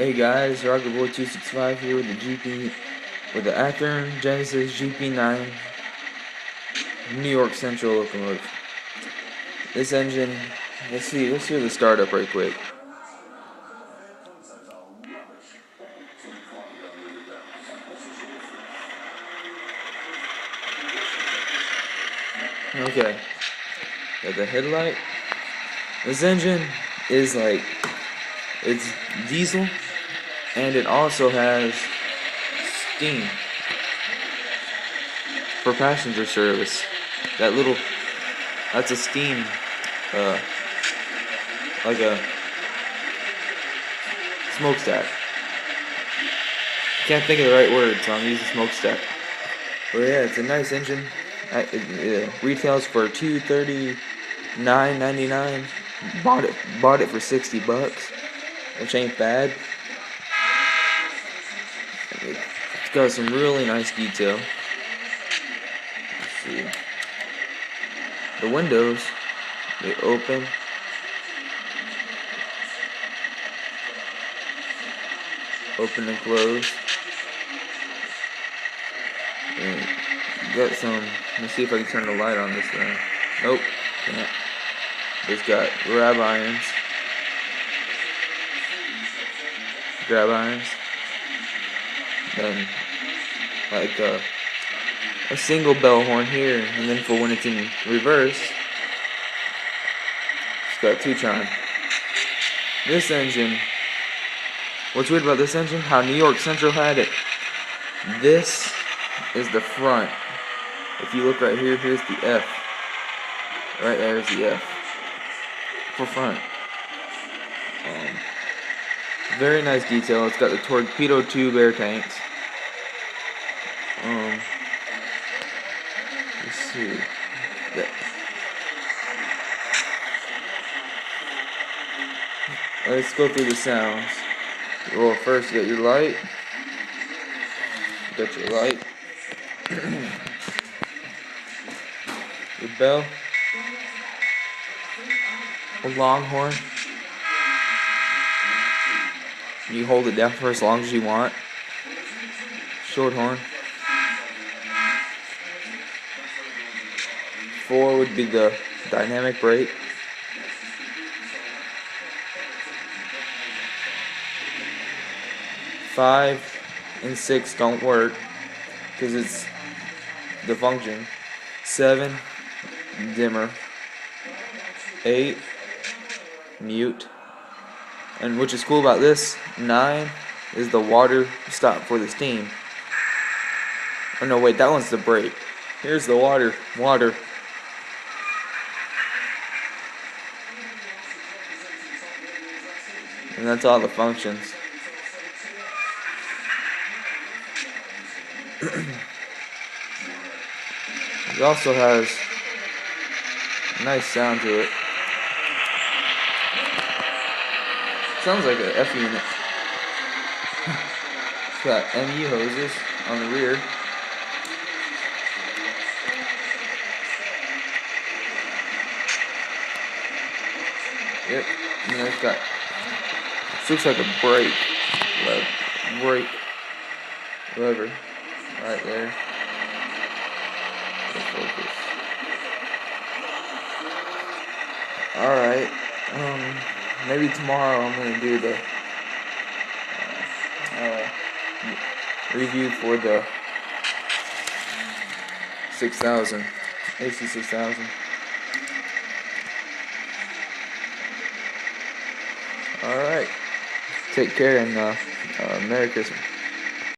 Hey guys, RocketBoy265 here with the Athearn Genesis GP9 New York Central locomotive. This engine, let's hear the startup right quick. Okay, got the headlight. This engine is it's diesel, and it also has steam for passenger service. That's a steam, like a smokestack. Can't think of the right word, so I'm using smokestack. But yeah, it's a nice engine. It retails for $239.99. Bought it for $60, which ain't bad. It's got some really nice detail. Let's see. The windows, they open. Open and close. And got some. Let's see if I can turn the light on this thing. Nope, can't. It's got grab irons. Then like a single bell horn here, and then for when it's in reverse, it's got two chime. This engine, what's weird about this engine, how New York Central had it, this is the front. If you look right here, here's the F. Right there's the F for front. Very nice detail. It's got the torpedo tube air tanks. Let's see. Let's go through the sounds. Well, first you got your light. Your bell. A long horn. You hold it down for as long as you want. Short horn. 4 would be the dynamic brake. 5 and 6 don't work because it's the function. 7, dimmer. 8, mute. And which is cool about this, 9 is the water stop for the steam. Oh no, wait, that one's the brake. Here's the water. And that's all the functions. It also has a nice sound to it. Sounds like an F unit. It's got MU hoses on the rear. Yep, and then it's got, this looks like a brake lever right there. Focus. Alright, maybe tomorrow I'm going to do the review for the 6000, AC 6000. Alright, take care and Merry Christmas.